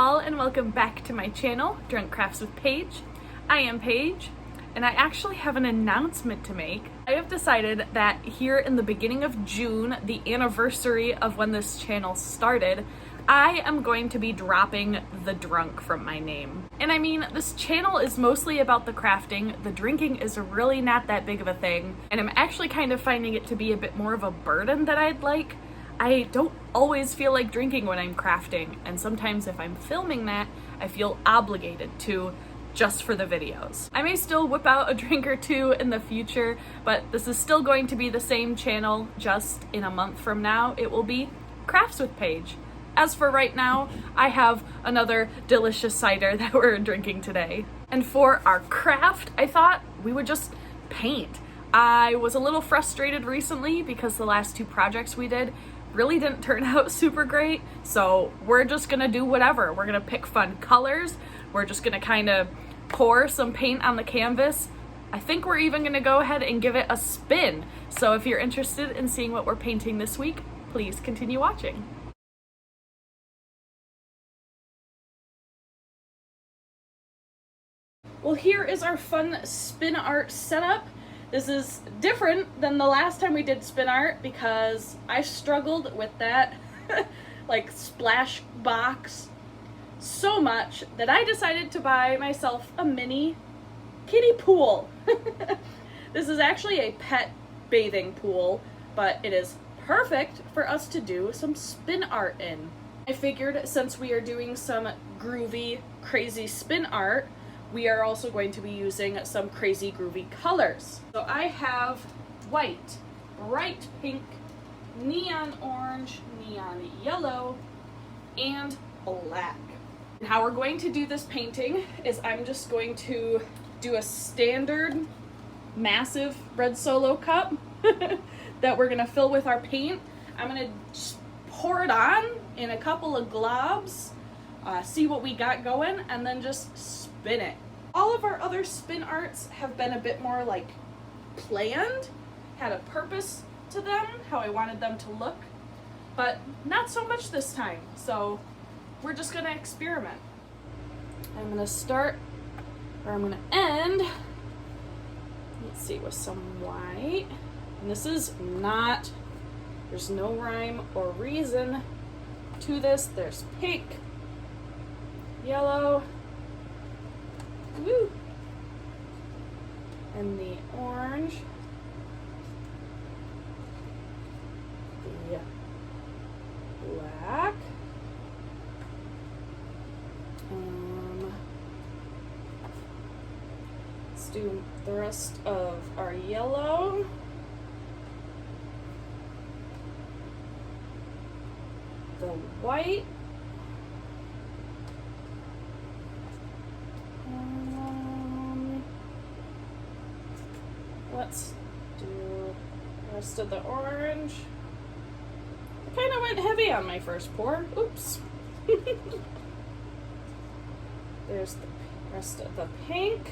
all, and welcome back to my channel, Drunk Crafts with Paige. I am Paige, and I actually have an announcement to make. I have decided that here in the beginning of June, the anniversary of when this channel started, I am going to be dropping the drunk from my name. And I mean, this channel is mostly about the crafting. The drinking is really not that big of a thing, and I'm actually kind of finding it to be a bit more of a burden than I'd like. I don't always feel like drinking when I'm crafting, and sometimes if I'm filming that, I feel obligated to just for the videos. I may still whip out a drink or two in the future, but this is still going to be the same channel. Just in a month from now, it will be Crafts with Paige. As for right now, I have another delicious cider that we're drinking today. And for our craft, I thought we would just paint. I was a little frustrated recently because the last two projects we did really didn't turn out super great, so we're just gonna do whatever. We're gonna pick fun colors, we're just gonna kind of pour some paint on the canvas. I think we're even gonna go ahead and give it a spin. So if you're interested in seeing what we're painting this week, please continue watching. Well, here is our fun spin art setup. This is different than the last time we did spin art because I struggled with that like splash box so much that I decided to buy myself a mini kiddie pool. This is actually a pet bathing pool, but it is perfect for us to do some spin art in. I figured since we are doing some groovy, crazy spin art, we are also going to be using some crazy groovy colors. So I have white, bright pink, neon orange, neon yellow, and black. And how we're going to do this painting is I'm just going to do a standard massive red Solo cup that we're gonna fill with our paint. I'm gonna just pour it on in a couple of globs, see what we got going, and then just spin it. All of our other spin arts have been a bit more like planned, had a purpose to them, how I wanted them to look, but not so much this time. So we're just gonna experiment. I'm gonna start, or I'm gonna end, let's see, with some white. And this is not, there's no rhyme or reason to this. There's pink, yellow, woo, and the orange, the black, let's do the rest of our yellow, the white, let's do the rest of the orange. I kind of went heavy on my first pour. Oops. There's the rest of the pink.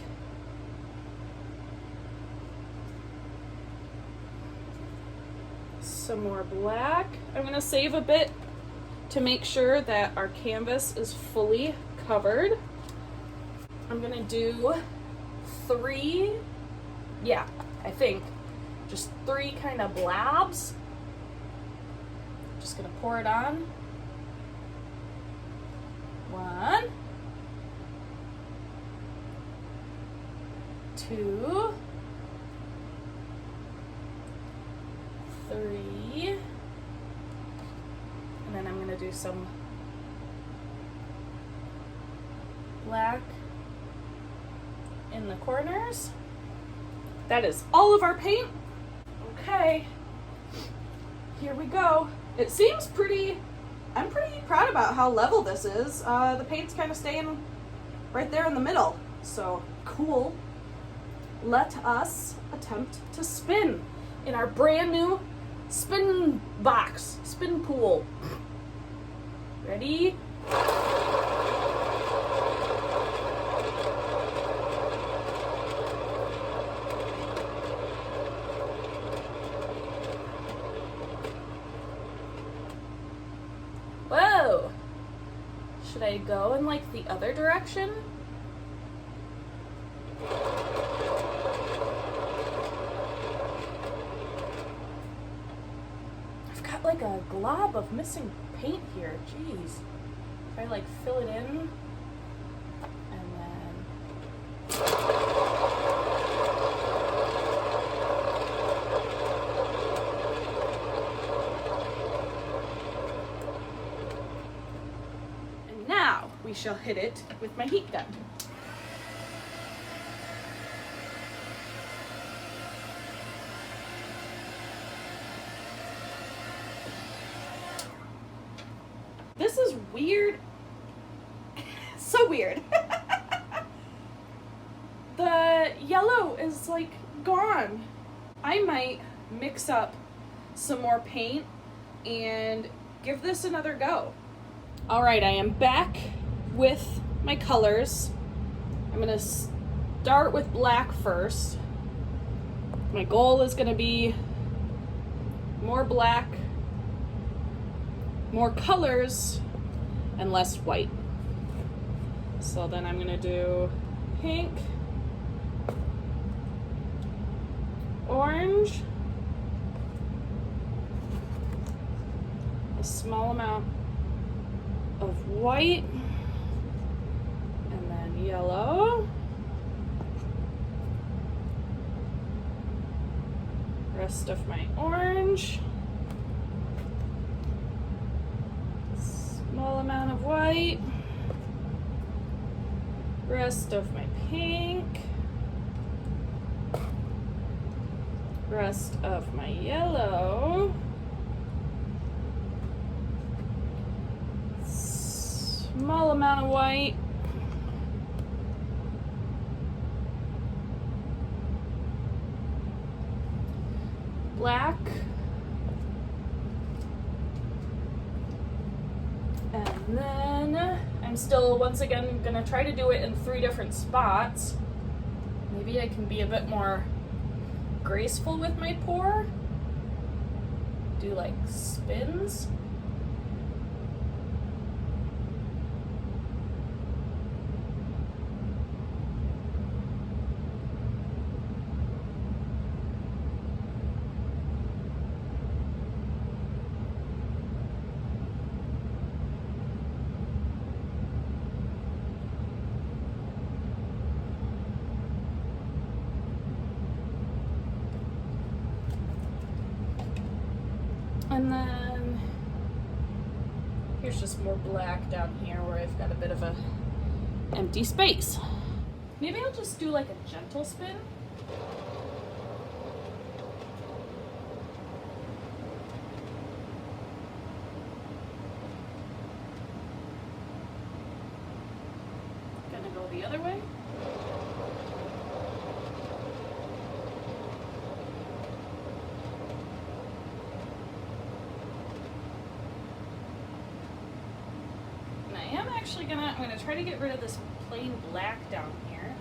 Some more black. I'm going to save a bit to make sure that our canvas is fully covered. I'm going to do three, yeah, I think just three kind of blobs. Just gonna pour it on. One, two, three, and then I'm gonna do some black in the corners. That is all of our paint. Okay, here we go. It seems pretty, I'm pretty proud about how level this is. The paint's kind of staying right there in the middle, so cool. Let us attempt to spin in our brand new spin box, spin pool. Ready? Should I go in like the other direction? I've got like a glob of missing paint here. Jeez. If I like fill it in and then we shall hit it with my heat gun. This is weird. So weird. The yellow is like gone. I might mix up some more paint and give this another go. All right, I am back with my colors. I'm gonna start with black first. My goal is gonna be more black, more colors, and less white. So then I'm gonna do pink, orange, a small amount of white, and then yellow, rest of my orange, small amount of white, rest of my pink, rest of my yellow, small amount of white, black, and then I'm still once again gonna try to do it in 3 different spots. Maybe I can be a bit more graceful with my pour. Do like spins. And then here's just more black down here where I've got a bit of a empty space. Maybe I'll just do like a gentle spin. Gonna go the other way. I'm gonna try to get rid of this plain black down here.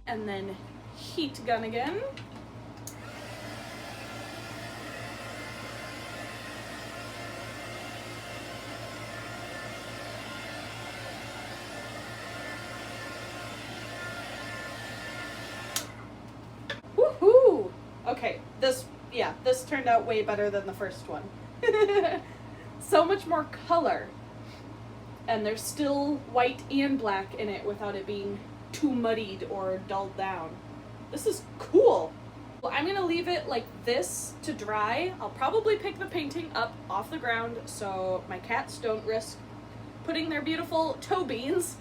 And then heat gun again. Okay, this turned out way better than the first one. So much more color. And there's still white and black in it without it being too muddied or dulled down. This is cool. Well, I'm gonna leave it like this to dry. I'll probably pick the painting up off the ground so my cats don't risk putting their beautiful toe beans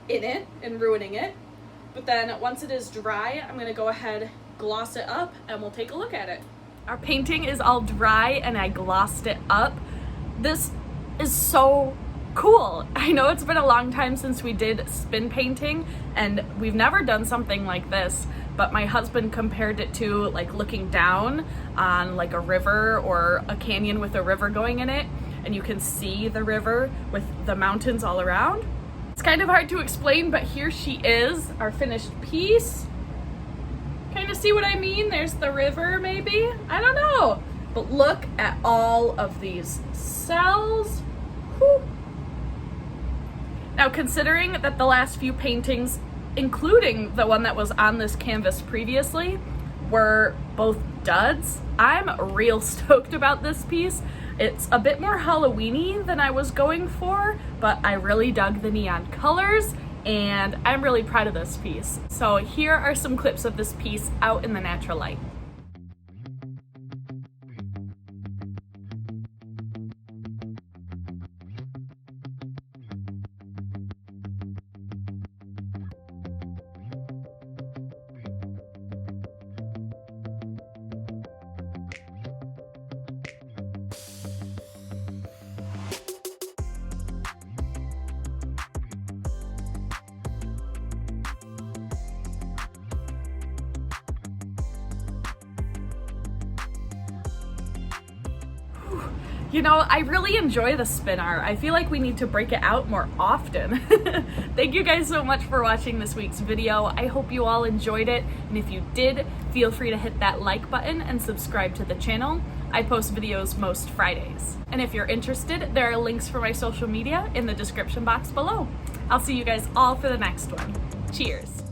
in it and ruining it. But then once it is dry, I'm gonna go ahead, gloss it up, and we'll take a look at it. Our painting is all dry and I glossed it up. This is so cool. I know it's been a long time since we did spin painting and we've never done something like this, but my husband compared it to like looking down on like a river or a canyon with a river going in it, and you can see the river with the mountains all around. It's kind of hard to explain, but here she is, our finished piece. Kind of see what I mean? There's the river, maybe? I don't know. But look at all of these cells. Whew. Now, considering that the last few paintings, including the one that was on this canvas previously, were both duds, I'm real stoked about this piece. It's a bit more Halloween-y than I was going for, but I really dug the neon colors, and I'm really proud of this piece. So here are some clips of this piece out in the natural light. You know, I really enjoy the spin art. I feel like we need to break it out more often. Thank you guys so much for watching this week's video. I hope you all enjoyed it, and if you did, feel free to hit that like button and subscribe to the channel. I post videos most Fridays. And if you're interested, there are links for my social media in the description box below. I'll see you guys all for the next one. Cheers.